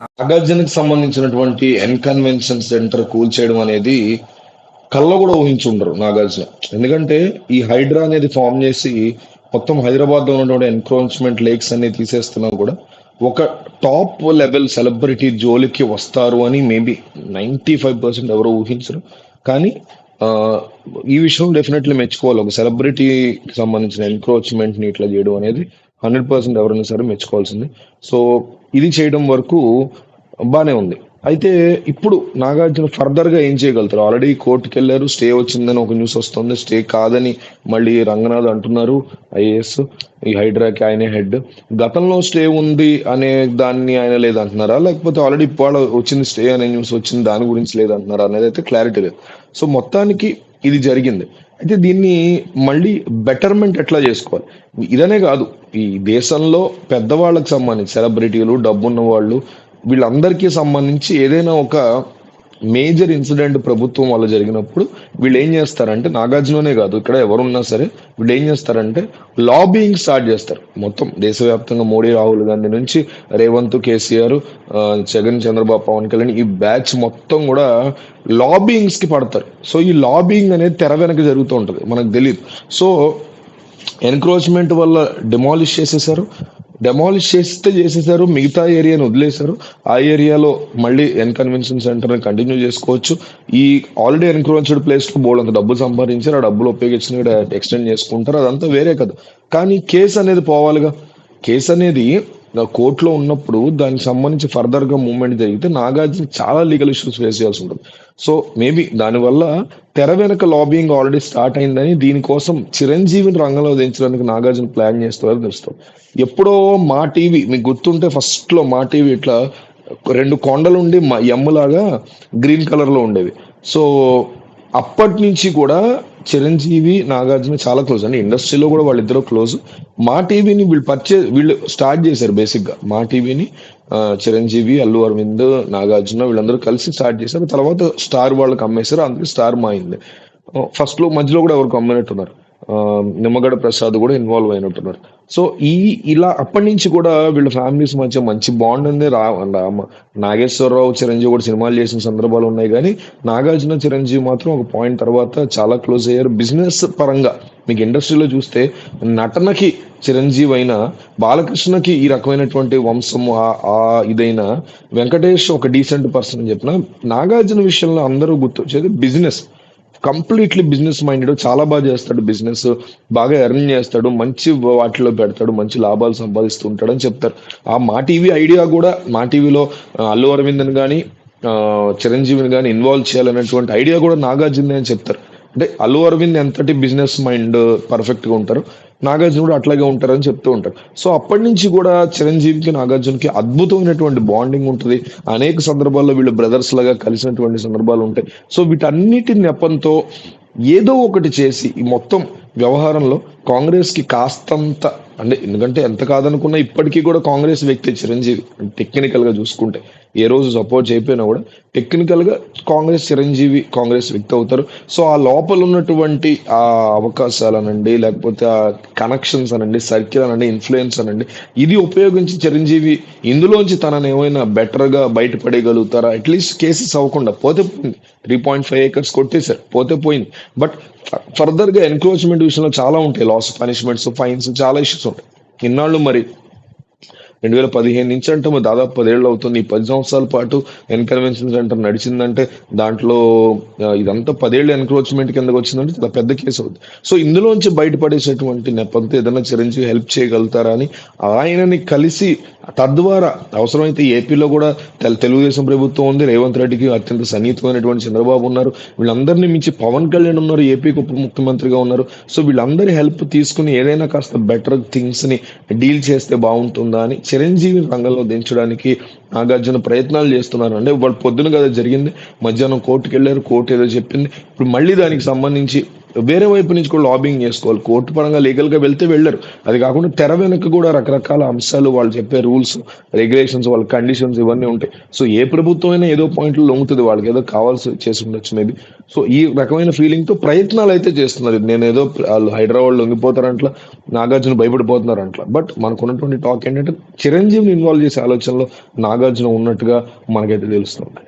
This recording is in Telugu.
నాగార్జునకి సంబంధించినటువంటి కన్వెన్షన్ సెంటర్ కూల్చేయడం అనేది కళ్ళ కూడా ఊహించుండరు నాగార్జున. ఎందుకంటే ఈ హైడ్రా అనేది ఫామ్ చేసి మొత్తం హైదరాబాద్ లో ఉన్నటువంటి ఎన్క్రోచ్మెంట్ లేక్స్ అన్ని తీసేస్తున్నా కూడా ఒక టాప్ లెవెల్ సెలబ్రిటీ జోలికి వస్తారు అని మేబీ 95% ఎవరు ఊహించరు. కానీ ఆ, ఈ విషయం డెఫినెట్లీ మెచ్చుకోవాలి. ఒక సెలబ్రిటీకి సంబంధించిన ఎన్క్రోచ్మెంట్ ని ఇట్లా చేయడం అనేది 100% ఎవరైనా సరే మెచ్చుకోవాల్సింది. సో ఇది చేయడం వరకు బానే ఉంది. అయితే ఇప్పుడు నాగార్జున ఫర్దర్ గా ఏం చేయగలుగుతారు? ఆల్రెడీ కోర్టుకి వెళ్ళారు, స్టే వచ్చిందని ఒక న్యూస్ వస్తుంది. స్టే కాదని మళ్ళీ రంగనాథ్ అంటున్నారు. ఐఏఎస్ ఈ హైడ్రాకి ఆయనే హెడ్. గతంలో స్టే ఉంది అనే దాన్ని ఆయన లేదంటున్నారా, లేకపోతే ఆల్రెడీ ఇప్పుడు వచ్చింది స్టే అనే న్యూస్ వచ్చింది దాని గురించి లేదంటున్నారా అనేది అయితే క్లారిటీ లేదు. సో మొత్తానికి ఇది జరిగింది. అయితే దీన్ని మళ్ళీ బెటర్మెంట్ ఎట్లా చేసుకోవాలి? ఇదనే కాదు, ఈ దేశంలో పెద్దవాళ్ళకి సంబంధించి సెలబ్రిటీలు, డబ్బున్న వాళ్ళు, వీళ్ళందరికీ సంబంధించి ఏదైనా ఒక మేజర్ ఇన్సిడెంట్ ప్రభుత్వం వల్ల జరిగినప్పుడు వీళ్ళు ఏం చేస్తారంటే, నాగార్జుననే కాదు ఇక్కడ ఎవరున్నా సరే వీళ్ళు ఏం చేస్తారంటే లాబింగ్ స్టార్ట్ చేస్తారు. మొత్తం దేశవ్యాప్తంగా మోడీ, రాహుల్ గాంధీ నుంచి రేవంత్, కేసీఆర్, జగన్, చంద్రబాబు, పవన్ కళ్యాణ్ ఈ బ్యాచ్ మొత్తం కూడా లాబింగ్స్ కి పడతారు. సో ఈ లాబింగ్ అనేది తెర వెనక జరుగుతూ ఉంటుంది, మనకు తెలియదు. సో ఎన్క్రోచ్మెంట్ వల్ల డెమాలిష్ చేసేసారు. డెమాలిష్ చేసేసారు, మిగతా ఏరియాని వదిలేశారు. ఆ ఏరియాలో మళ్ళీ కన్వెన్షన్ సెంటర్ కంటిన్యూ చేసుకోవచ్చు. ఈ ఆల్రెడీ ఎన్క్రోచ్డ్ ప్లేస్ లో బోల్డ్ అంత డబ్బులు సంపాదించారు, ఆ డబ్బులు ఉపయోగించిన కూడా ఎక్స్టెండ్ చేసుకుంటారు, అదంతా వేరే కదా. కానీ కేసు అనేది పోవాలిగా. కేసు అనేది కోర్టులో ఉన్నప్పుడు దానికి సంబంధించి ఫర్దర్ గా మూవ్మెంట్ జరిగితే నాగార్జున చాలా లీగల్ ఇష్యూస్ ఫేస్ చేయాల్సి ఉంటుంది. సో మేబీ దానివల్ల తెర వెనక లాబింగ్ ఆల్రెడీ స్టార్ట్ అయిందని, దీనికోసం చిరంజీవిని రంగంలో దించడానికి నాగార్జున ప్లాన్ చేస్తున్నారని తెలుస్తుంది. ఎప్పుడో మా టీవీ మీకు గుర్తుంటే ఫస్ట్ లో మా టీవీ ఇట్లా రెండు కొండలుండి ఎమ్మలాగా గ్రీన్ కలర్ లో ఉండేవి. సో అప్పటి నుంచి కూడా చిరంజీవి, నాగార్జున చాలా క్లోజ్ అండి. ఇండస్ట్రీలో కూడా వాళ్ళిద్దరూ క్లోజ్. మా టీవీని వీళ్ళు స్టార్ట్ చేశారు బేసిక్ గా. మా టీవీని చిరంజీవి, అల్లు అరవింద్, నాగార్జున వీళ్ళందరూ కలిసి స్టార్ట్ చేశారు. తర్వాత స్టార్ వాళ్ళకి అమ్మేశారు, అందుకే స్టార్ మాయింది. ఫస్ట్ లో మధ్యలో కూడా ఎవరికి అమ్మినట్టున్నారు. నిమ్మగడ్డ ప్రసాద్ కూడా ఇన్వాల్వ్ అయినట్టున్నారు. సో ఇలా అప్పటి నుంచి కూడా వీళ్ళ ఫ్యామిలీస్ మధ్య మంచి బాండ్ ఉంది. నాగేశ్వరరావు, చిరంజీవి కూడా సినిమాలు చేసిన సందర్భాలు ఉన్నాయి, కానీ నాగార్జున, చిరంజీవి మాత్రం ఒక పాయింట్ తర్వాత చాలా క్లోజ్ అయ్యారు. బిజినెస్ పరంగా మీకు ఇండస్ట్రీలో చూస్తే నటనకి చిరంజీవి అయినా, బాలకృష్ణకి ఈ రకమైనటువంటి వంశం ఇదైనా, వెంకటేష్ ఒక డీసెంట్ పర్సన్ అని చెప్పిన, నాగార్జున విషయంలో అందరూ గుర్తొచ్చేది బిజినెస్. కంప్లీట్లీ బిజినెస్ మైండెడ్, చాలా బాగా చేస్తాడు బిజినెస్, బాగా ఎర్న్ చేస్తాడు, మంచి వాటిలో పెడతాడు, మంచి లాభాలు సంపాదిస్తూ ఉంటాడు అని చెప్తారు. ఆ మా టీవీ ఐడియా కూడా మా టీవీలో అల్లు అరవింద్ని కానీ చిరంజీవిని కానీ ఇన్వాల్వ్ చేయాలనేటువంటి ఐడియా కూడా నాగార్జున అని చెప్తారు. అంటే అల్లు అరవింద్ ఎంతటి బిజినెస్ మైండ్ పర్ఫెక్ట్ గా ఉంటారు, నాగార్జున కూడా అట్లాగే ఉంటారని చెప్తూ ఉంటారు. సో అప్పటి నుంచి కూడా చిరంజీవికి, నాగార్జునకి అద్భుతమైనటువంటి బాండింగ్ ఉంటుంది. అనేక సందర్భాల్లో వీళ్ళు బ్రదర్స్ లాగా కలిసినటువంటి సందర్భాలు ఉంటాయి. సో వీటన్నిటి నెపంతో ఏదో ఒకటి చేసి ఈ మొత్తం వ్యవహారంలో కాంగ్రెస్ కి కాస్తంత, అంటే ఎందుకంటే ఎంత కాదనుకున్నా ఇప్పటికీ కూడా కాంగ్రెస్ వ్యక్తి చిరంజీవి. టెక్నికల్ గా చూసుకుంటే ఏ రోజు సపోర్ట్ చేయకపోయినా కూడా టెక్నికల్ గా కాంగ్రెస్ చిరంజీవి కాంగ్రెస్ వ్యక్తి అవుతారు. సో ఆ లోపల ఉన్నటువంటి ఆ అవకాశాలు అనండి, లేకపోతే ఆ కనెక్షన్స్ అనండి, సర్కిల్ అనండి, ఇన్ఫ్లుయెన్స్ అనండి, ఇది ఉపయోగించి చిరంజీవి ఇందులోంచి తనని ఏమైనా బెటర్ గా బయటపడేయగలుగుతారా? అట్లీస్ట్ కేసెస్ అవ్వకుండా పోతే పోయింది. 3.5 acres కొట్టేశారు, పోతే పోయింది. బట్ ఫర్దర్ గా ఎన్క్రోచ్మెంట్ విషయంలో చాలా ఉంటాయి, లాస్ పనిష్మెంట్స్, ఫైన్స్, చాలా ఇష్యూస్ ఉంటాయి. ఇన్నాళ్ళు మరి 2015 నుంచి అంటే దాదాపు 10 ఏళ్ళు అవుతుంది. ఈ 10 సంవత్సరాల పాటు కన్వెన్షన్ సెంటర్ నడిచిందంటే దాంట్లో ఇదంతా 10 ఏళ్ళు ఎన్క్రోచ్మెంట్ కిందకి వచ్చిందంటే చాలా పెద్ద కేసు అవుతుంది. సో ఇందులోంచి బయటపడేసేటువంటి నెపంతో ఏదైనా చిరంజీవి హెల్ప్ చేయగలుగుతారా అని ఆయనని కలిసి, తద్వారా అవసరమైతే ఏపీలో కూడా తెలుగుదేశం ప్రభుత్వం ఉంది, రేవంత్ రెడ్డికి అత్యంత సన్నిహితమైనటువంటి చంద్రబాబు ఉన్నారు, వీళ్ళందరినీ మించి పవన్ కళ్యాణ్ ఉన్నారు, ఏపీకి ఉప ముఖ్యమంత్రిగా ఉన్నారు. సో వీళ్ళందరి హెల్ప్ తీసుకుని ఏదైనా కాస్త బెటర్ థింగ్స్ ని డీల్ చేస్తే బాగుంటుందా అని చిరంజీవి రంగంలో దించడానికి నాగార్జున ప్రయత్నాలు చేస్తున్నారు. అంటే వాళ్ళు పొద్దున కదా జరిగింది, మధ్యాహ్నం కోర్టుకు వెళ్ళారు, కోర్టు ఏదో చెప్పింది, ఇప్పుడు మళ్ళీ దానికి సంబంధించి వేరే వైపు నుంచి కూడా లాబింగ్ చేసుకోవాలి. కోర్టు పరంగా లీగల్ గా వెళ్తే వెళ్ళరు, అది కాకుండా తెర వెనక కూడా రకరకాల అంశాలు, వాళ్ళు చెప్పే రూల్స్, రెగ్యులేషన్స్, వాళ్ళ కండిషన్స్ ఇవన్నీ ఉంటాయి. సో ఏ ప్రభుత్వం అయినా ఏదో పాయింట్లో లొంగుతుంది, వాళ్ళకి ఏదో కావాల్సి చేసి ఉండొచ్చు మేబీ. సో ఈ రకమైన ఫీలింగ్ తో ప్రయత్నాలు అయితే చేస్తున్నారు. నేనేదో వాళ్ళు హైదరాబాద్ లొంగిపోతారంట్లా, నాగార్జున భయపడిపోతున్నారంట్లా. బట్ మనకున్నటువంటి టాక్ ఏంటంటే చిరంజీవిని ఇన్వాల్వ్ చేసే ఆలోచనలో నాగార్జున ఉన్నట్టుగా మనకైతే తెలుస్తుంది.